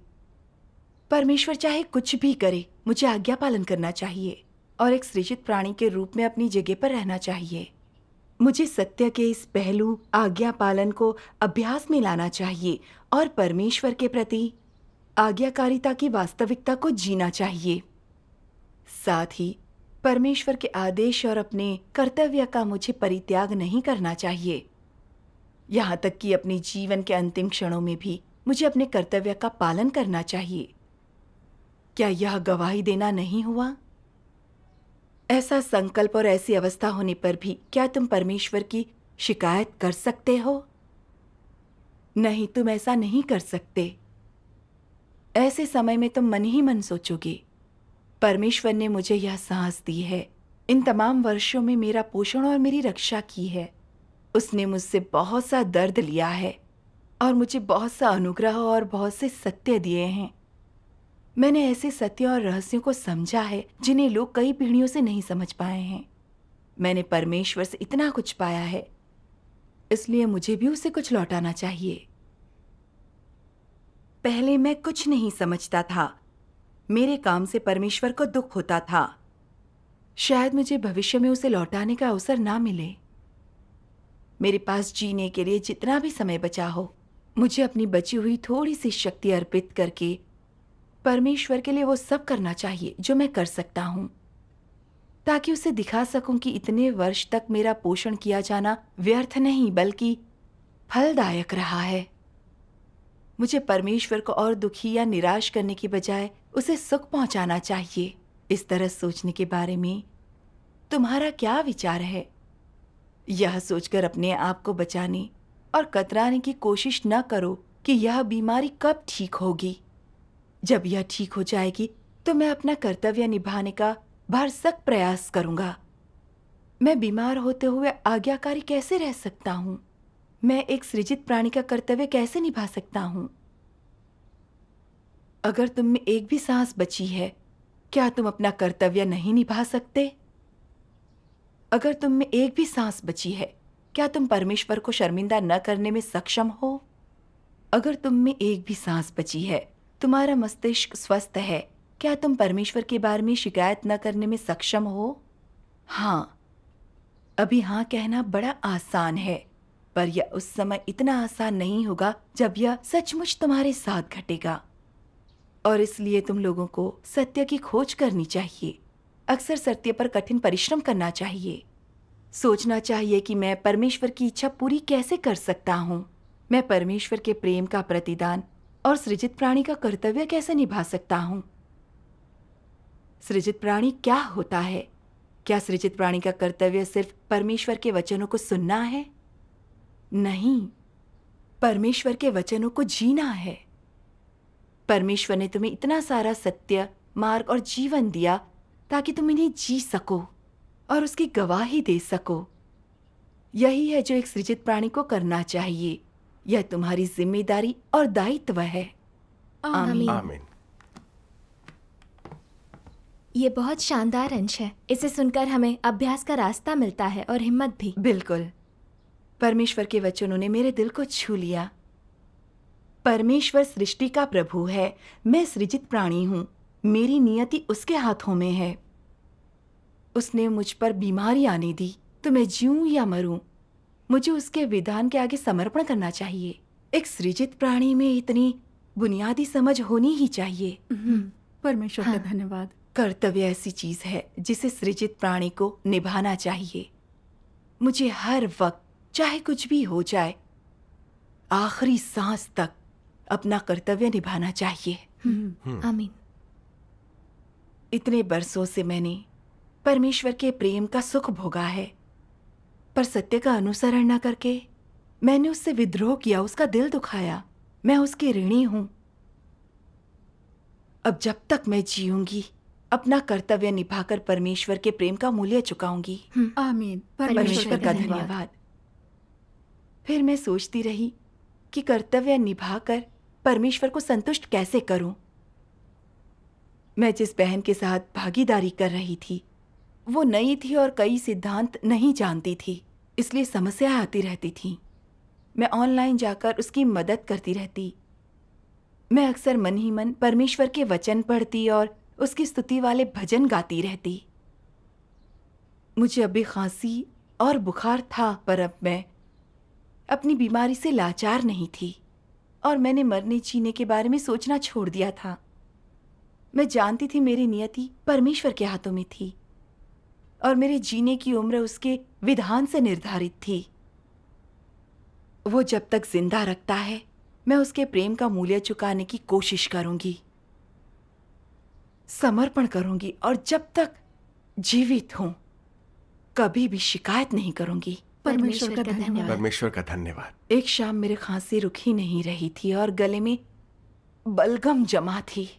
परमेश्वर चाहे कुछ भी करे, मुझे आज्ञा पालन करना चाहिए और एक सृजित प्राणी के रूप में अपनी जगह पर रहना चाहिए। मुझे सत्य के इस पहलू आज्ञा पालन को अभ्यास में लाना चाहिए और परमेश्वर के प्रति आज्ञाकारिता की वास्तविकता को जीना चाहिए। साथ ही परमेश्वर के आदेश और अपने कर्तव्य का मुझे परित्याग नहीं करना चाहिए। यहाँ तक कि अपने जीवन के अंतिम क्षणों में भी मुझे अपने कर्तव्य का पालन करना चाहिए। क्या यह गवाही देना नहीं हुआ? ऐसा संकल्प और ऐसी अवस्था होने पर भी क्या तुम परमेश्वर की शिकायत कर सकते हो? नहीं, तुम ऐसा नहीं कर सकते। ऐसे समय में तुम मन ही मन सोचोगे, परमेश्वर ने मुझे यह साहस दी है, इन तमाम वर्षों में मेरा पोषण और मेरी रक्षा की है। उसने मुझसे बहुत सा दर्द लिया है और मुझे बहुत सा अनुग्रह और बहुत से सत्य दिए हैं। मैंने ऐसे सत्य और रहस्यों को समझा है जिन्हें लोग कई पीढ़ियों से नहीं समझ पाए हैं। मैंने परमेश्वर से इतना कुछ पाया है, इसलिए मुझे भी उसे कुछ लौटाना चाहिए। पहले मैं कुछ नहीं समझता था। मेरे काम से परमेश्वर को दुख होता था। शायद मुझे भविष्य में उसे लौटाने का अवसर ना मिले। मेरे पास जीने के लिए जितना भी समय बचा हो, मुझे अपनी बची हुई थोड़ी सी शक्ति अर्पित करके परमेश्वर के लिए वो सब करना चाहिए जो मैं कर सकता हूँ, ताकि उसे दिखा सकूं कि इतने वर्ष तक मेरा पोषण किया जाना व्यर्थ नहीं बल्कि फलदायक रहा है। मुझे परमेश्वर को और दुखी या निराश करने की बजाय उसे सुख पहुंचाना चाहिए। इस तरह सोचने के बारे में तुम्हारा क्या विचार है? यह सोचकर अपने आप को बचाने और कतराने की कोशिश न करो कि यह बीमारी कब ठीक होगी। जब यह ठीक हो जाएगी तो मैं अपना कर्तव्य निभाने का भरसक प्रयास करूंगा। मैं बीमार होते हुए आज्ञाकारी कैसे रह सकता हूं? मैं एक सृजित प्राणी का कर्तव्य कैसे निभा सकता हूं? अगर तुम में एक भी सांस बची है, क्या तुम अपना कर्तव्य नहीं निभा सकते? अगर तुम में एक भी सांस बची है, क्या तुम परमेश्वर को शर्मिंदा न करने में सक्षम हो? अगर तुम में एक भी सांस बची है, तुम्हारा मस्तिष्क स्वस्थ है, क्या तुम परमेश्वर के बारे में शिकायत न करने में सक्षम हो? हाँ। अभी हाँ कहना बड़ा आसान है, पर यह उस समय इतना आसान नहीं होगा जब यह सचमुच तुम्हारे साथ घटेगा। और इसलिए तुम लोगों को सत्य की खोज करनी चाहिए। अक्सर सत्य पर कठिन परिश्रम करना चाहिए। सोचना चाहिए कि मैं परमेश्वर की इच्छा पूरी कैसे कर सकता हूँ। मैं परमेश्वर के प्रेम का प्रतिदान और सृजित प्राणी का कर्तव्य कैसे निभा सकता हूँ। सृजित प्राणी क्या होता है? क्या सृजित प्राणी का कर्तव्य सिर्फ परमेश्वर के वचनों को सुनना है? नहीं, परमेश्वर के वचनों को जीना है। परमेश्वर ने तुम्हें इतना सारा सत्य, मार्ग और जीवन दिया ताकि तुम इन्हें जी सको और उसकी गवाही दे सको। यही है जो एक सृजित प्राणी को करना चाहिए। यह तुम्हारी जिम्मेदारी और दायित्व है। आमीन। आमीन। ये बहुत शानदार अंश है। इसे सुनकर हमें अभ्यास का रास्ता मिलता है और हिम्मत भी। बिल्कुल। परमेश्वर के वचनों ने मेरे दिल को छू लिया। परमेश्वर सृष्टि का प्रभु है। मैं सृजित प्राणी हूँ। मेरी नियति उसके हाथों में है। उसने मुझ पर बीमारी आने दी तो मैं जीऊं या मरूं, मुझे उसके विधान के आगे समर्पण करना चाहिए। एक सृजित प्राणी में इतनी बुनियादी समझ होनी ही चाहिए। परमेश्वर का धन्यवाद। कर्तव्य ऐसी चीज है जिसे सृजित प्राणी को निभाना चाहिए। मुझे हर वक्त, चाहे कुछ भी हो जाए, आखिरी सांस तक अपना कर्तव्य निभाना चाहिए। आमीन। इतने बरसों से मैंने परमेश्वर के प्रेम का सुख भोगा है, पर सत्य का अनुसरण न करके मैंने उससे विद्रोह किया, उसका दिल दुखाया। मैं उसकी ऋणी हूं। अब जब तक मैं जीऊंगी, अपना कर्तव्य निभाकर परमेश्वर के प्रेम का मूल्य चुकाऊंगी। आमीन। परमेश्वर का धन्यवाद। फिर मैं सोचती रही कि कर्तव्य निभाकर परमेश्वर को संतुष्ट कैसे करूं। मैं जिस बहन के साथ भागीदारी कर रही थी वो नई थी और कई सिद्धांत नहीं जानती थी, इसलिए समस्याएं आती रहती थीं। मैं ऑनलाइन जाकर उसकी मदद करती रहती। मैं अक्सर मन ही मन परमेश्वर के वचन पढ़ती और उसकी स्तुति वाले भजन गाती रहती। मुझे अभी खांसी और बुखार था, पर अब मैं अपनी बीमारी से लाचार नहीं थी और मैंने मरने जीने के बारे में सोचना छोड़ दिया था। मैं जानती थी मेरी नियति परमेश्वर के हाथों में थी। और मेरे जीने की उम्र उसके विधान से निर्धारित थी। वो जब तक जिंदा रखता है, मैं उसके प्रेम का मूल्य चुकाने की कोशिश करूंगी, समर्पण करूंगी, और जब तक जीवित हूं कभी भी शिकायत नहीं करूंगी। परमेश्वर का धन्यवाद। परमेश्वर का धन्यवाद। एक शाम मेरे खांसी रुक ही नहीं रही थी और गले में बलगम जमा थी।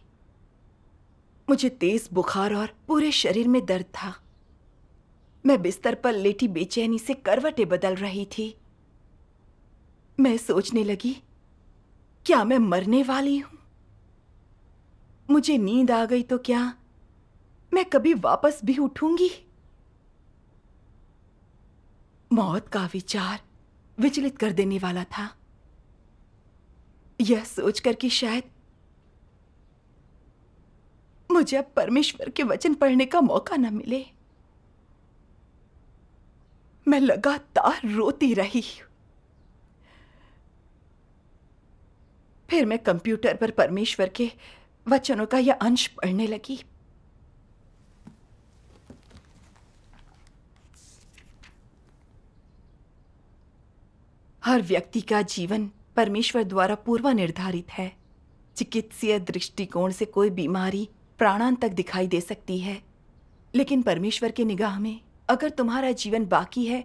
मुझे तेज बुखार और पूरे शरीर में दर्द था। मैं बिस्तर पर लेटी बेचैनी से करवटें बदल रही थी। मैं सोचने लगी, क्या मैं मरने वाली हूं? मुझे नींद आ गई तो क्या मैं कभी वापस भी उठूंगी? मौत का विचार विचलित कर देने वाला था। यह सोचकर कि शायद मुझे अब परमेश्वर के वचन पढ़ने का मौका न मिले, मैं लगातार रोती रही। फिर मैं कंप्यूटर पर परमेश्वर के वचनों का यह अंश पढ़ने लगी। हर व्यक्ति का जीवन परमेश्वर द्वारा पूर्व निर्धारित है। चिकित्सीय दृष्टिकोण से कोई बीमारी प्राणांत तक दिखाई दे सकती है, लेकिन परमेश्वर के निगाह में अगर तुम्हारा जीवन बाकी है,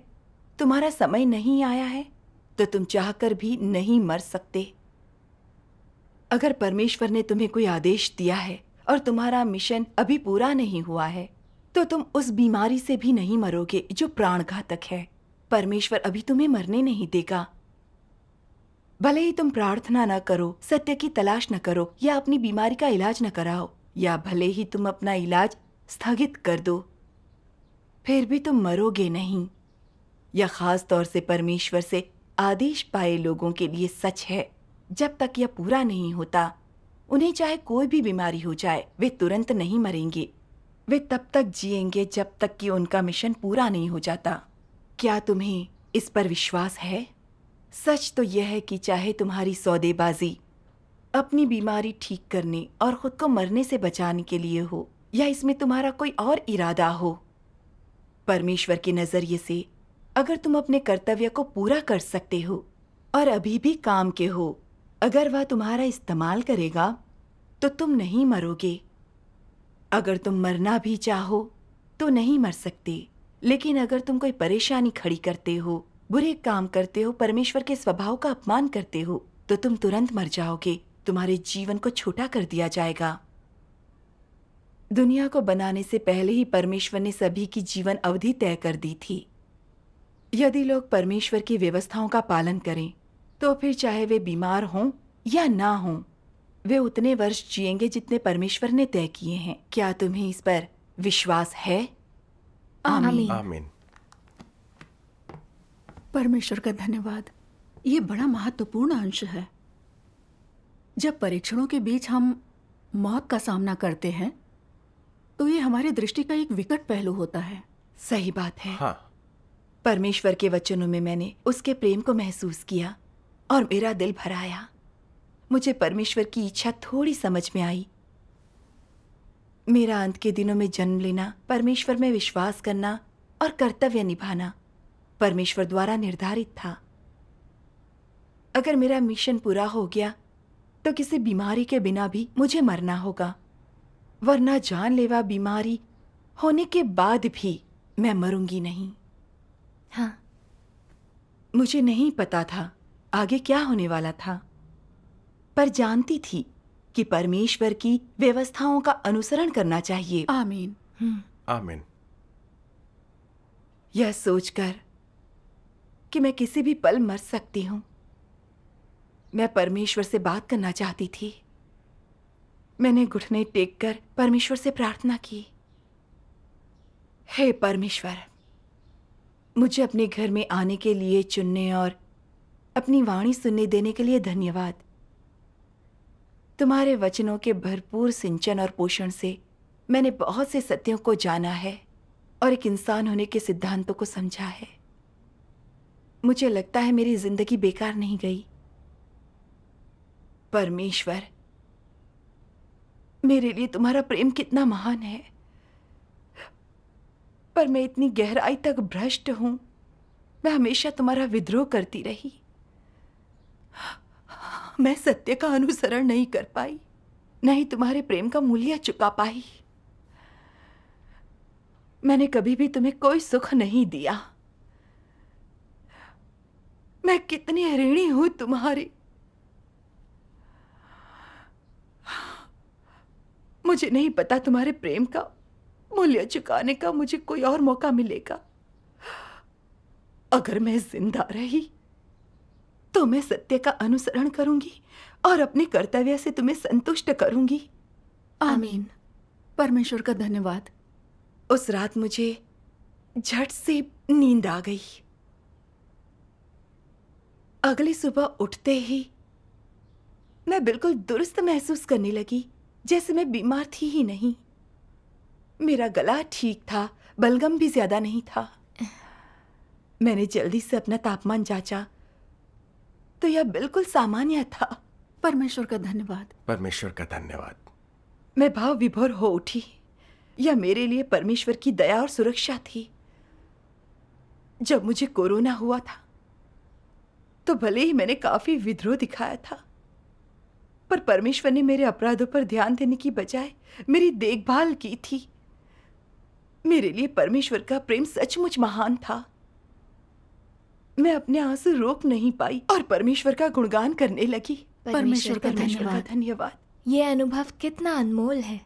तुम्हारा समय नहीं आया है, तो तुम चाहकर भी नहीं मर सकते। अगर परमेश्वर ने तुम्हें कोई आदेश दिया है और तुम्हारा मिशन अभी पूरा नहीं हुआ है, तो तुम उस बीमारी से भी नहीं मरोगे जो प्राणघातक है। परमेश्वर अभी तुम्हें मरने नहीं देगा। भले ही तुम प्रार्थना न करो, सत्य की तलाश न करो, या अपनी बीमारी का इलाज न कराओ, या भले ही तुम अपना इलाज स्थगित कर दो, फिर भी तुम मरोगे नहीं। यह खास तौर से परमेश्वर से आदेश पाए लोगों के लिए सच है। जब तक यह पूरा नहीं होता, उन्हें चाहे कोई भी बीमारी हो जाए, वे तुरंत नहीं मरेंगे। वे तब तक जिएंगे जब तक कि उनका मिशन पूरा नहीं हो जाता। क्या तुम्हें इस पर विश्वास है? सच तो यह है कि चाहे तुम्हारी सौदेबाजी अपनी बीमारी ठीक करने और खुद को मरने से बचाने के लिए हो, या इसमें तुम्हारा कोई और इरादा हो, परमेश्वर के नजरिए से अगर तुम अपने कर्तव्य को पूरा कर सकते हो और अभी भी काम के हो, अगर वह तुम्हारा इस्तेमाल करेगा तो तुम नहीं मरोगे। अगर तुम मरना भी चाहो तो नहीं मर सकते, लेकिन अगर तुम कोई परेशानी खड़ी करते हो, बुरे काम करते हो, परमेश्वर के स्वभाव का अपमान करते हो, तो तुम तुरंत मर जाओगे। तुम्हारे जीवन को छोटा कर दिया जाएगा। दुनिया को बनाने से पहले ही परमेश्वर ने सभी की जीवन अवधि तय कर दी थी। यदि लोग परमेश्वर की व्यवस्थाओं का पालन करें, तो फिर चाहे वे बीमार हों या ना हों, वे उतने वर्ष जिएंगे जितने परमेश्वर ने तय किए हैं। क्या तुम्हें इस पर विश्वास है? आमीन। आमीन। परमेश्वर का धन्यवाद। ये बड़ा महत्वपूर्ण अंश है। जब परीक्षणों के बीच हम मौत का सामना करते हैं, तो ये हमारी दृष्टि का एक विकट पहलू होता है। सही बात है। हाँ, परमेश्वर के वचनों में मैंने उसके प्रेम को महसूस किया और मेरा दिल भर आया। मुझे परमेश्वर की इच्छा थोड़ी समझ में आई। मेरा अंत के दिनों में जन्म लेना, परमेश्वर में विश्वास करना और कर्तव्य निभाना परमेश्वर द्वारा निर्धारित था। अगर मेरा मिशन पूरा हो गया तो किसी बीमारी के बिना भी मुझे मरना होगा, वरना जानलेवा बीमारी होने के बाद भी मैं मरूंगी नहीं। हाँ, मुझे नहीं पता था आगे क्या होने वाला था, पर जानती थी कि परमेश्वर की व्यवस्थाओं का अनुसरण करना चाहिए। आमीन। आमीन। यह सोचकर कि मैं किसी भी पल मर सकती हूं, मैं परमेश्वर से बात करना चाहती थी। मैंने घुटने टेककर परमेश्वर से प्रार्थना की, हे परमेश्वर, मुझे अपने घर में आने के लिए चुनने और अपनी वाणी सुनने देने के लिए धन्यवाद। तुम्हारे वचनों के भरपूर सिंचन और पोषण से मैंने बहुत से सत्यों को जाना है और एक इंसान होने के सिद्धांतों को समझा है। मुझे लगता है मेरी जिंदगी बेकार नहीं गई। परमेश्वर, मेरे लिए तुम्हारा प्रेम कितना महान है। पर मैं इतनी गहराई तक भ्रष्ट हूं। मैं हमेशा तुम्हारा विद्रोह करती रही। मैं सत्य का अनुसरण नहीं कर पाई, न ही तुम्हारे प्रेम का मूल्य चुका पाई। मैंने कभी भी तुम्हें कोई सुख नहीं दिया। मैं कितनी ऋणी हूं तुम्हारी। मुझे नहीं पता तुम्हारे प्रेम का मूल्य चुकाने का मुझे कोई और मौका मिलेगा। अगर मैं जिंदा रही तो मैं सत्य का अनुसरण करूंगी और अपने कर्तव्य से तुम्हें संतुष्ट करूंगी। आमीन। परमेश्वर का धन्यवाद। उस रात मुझे झट से नींद आ गई। अगली सुबह उठते ही मैं बिल्कुल दुरुस्त महसूस करने लगी, जैसे मैं बीमार थी ही नहीं। मेरा गला ठीक था, बलगम भी ज्यादा नहीं था। मैंने जल्दी से अपना तापमान जांचा तो यह बिल्कुल सामान्य था। परमेश्वर का धन्यवाद। परमेश्वर का धन्यवाद। मैं भाव विभोर हो उठी। यह मेरे लिए परमेश्वर की दया और सुरक्षा थी। जब मुझे कोरोना हुआ था तो भले ही मैंने काफी विद्रोह दिखाया था, पर परमेश्वर ने मेरे अपराधों पर ध्यान देने की बजाय मेरी देखभाल की थी। मेरे लिए परमेश्वर का प्रेम सचमुच महान था। मैं अपने आंसू रोक नहीं पाई और परमेश्वर का गुणगान करने लगी। परमेश्वर का धन्यवाद। ये अनुभव कितना अनमोल है।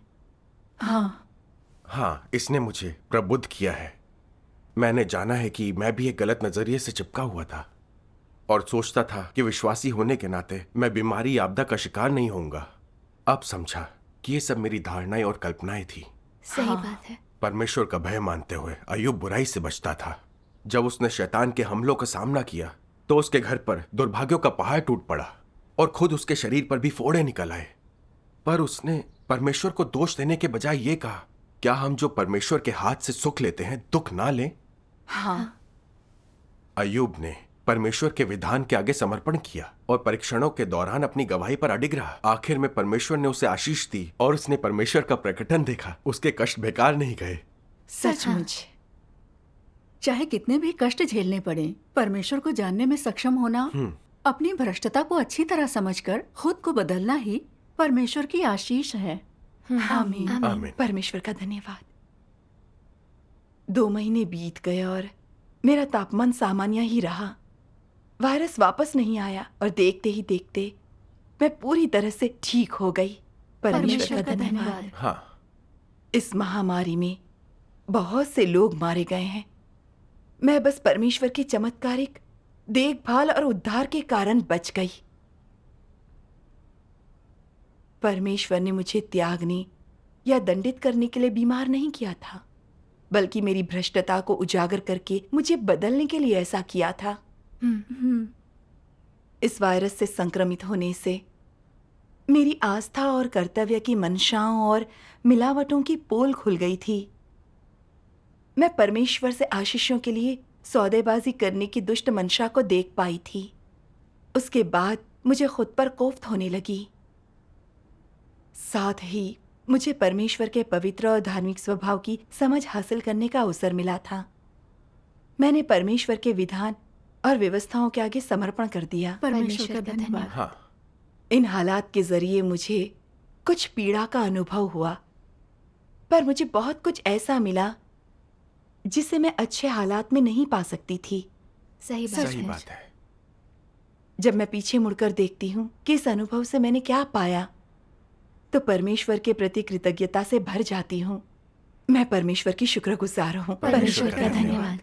हाँ, इसने मुझे प्रबुद्ध किया है। मैंने जाना है कि मैं भी एक गलत नजरिए से चिपका हुआ था और सोचता था कि विश्वासी होने के नाते मैं बीमारी आपदा का शिकार नहीं होऊंगा। अब समझा कि ये सब मेरी धारणाएं और कल्पनाएं थी। सही बात है। परमेश्वर का भय मानते हुए अय्यूब बुराई से बचता था। जब उसने शैतान के हमलों का सामना किया तो उसके घर पर दुर्भाग्यों का पहाड़ टूट पड़ा और खुद उसके शरीर पर भी फोड़े निकल आए। पर उसने परमेश्वर को दोष देने के बजाय ये कहा, क्या हम जो परमेश्वर के हाथ से सुख लेते हैं दुख ना लें? हाँ। अय्यूब ने परमेश्वर के विधान के आगे समर्पण किया और परीक्षणों के दौरान अपनी गवाही पर अडिग रहा। आखिर में परमेश्वर ने उसे आशीष दी और उसने परमेश्वर का प्रकटन देखा। उसके कष्ट बेकार नहीं गए। सचमुच। चाहे कितने भी कष्ट झेलने पड़े, परमेश्वर को जानने में सक्षम होना, अपनी भ्रष्टता को अच्छी तरह समझकर खुद को बदलना ही परमेश्वर की आशीष है। आमीन। आमीन। परमेश्वर का धन्यवाद। 2 महीने बीत गए और मेरा तापमान सामान्य ही रहा। वायरस वापस नहीं आया और देखते ही देखते मैं पूरी तरह से ठीक हो गई। परमेश्वर का धन्यवाद। हाँ, इस महामारी में बहुत से लोग मारे गए हैं। मैं बस परमेश्वर की चमत्कारिक देखभाल और उद्धार के कारण बच गई। परमेश्वर ने मुझे त्यागने या दंडित करने के लिए बीमार नहीं किया था, बल्कि मेरी भ्रष्टता को उजागर करके मुझे बदलने के लिए ऐसा किया था। इस वायरस से संक्रमित होने से मेरी आस्था और कर्तव्य की मंशाओं और मिलावटों की पोल खुल गई थी। मैं परमेश्वर से आशीषों के लिए सौदेबाजी करने की दुष्ट मंशा को देख पाई थी। उसके बाद मुझे खुद पर कोफ्त होने लगी। साथ ही मुझे परमेश्वर के पवित्र और धार्मिक स्वभाव की समझ हासिल करने का अवसर मिला था। मैंने परमेश्वर के विधान और व्यवस्थाओं के आगे समर्पण कर दिया। परमेश्वर का धन्यवाद। हाँ। इन हालात के जरिए मुझे कुछ पीड़ा का अनुभव हुआ, पर मुझे बहुत कुछ ऐसा मिला जिसे मैं अच्छे हालात में नहीं पा सकती थी। सही बात है। जब मैं पीछे मुड़कर देखती हूँ कि इस अनुभव से मैंने क्या पाया, तो परमेश्वर के प्रति कृतज्ञता से भर जाती हूँ। मैं परमेश्वर की शुक्रगुजार हूँ। परमेश्वर का धन्यवाद।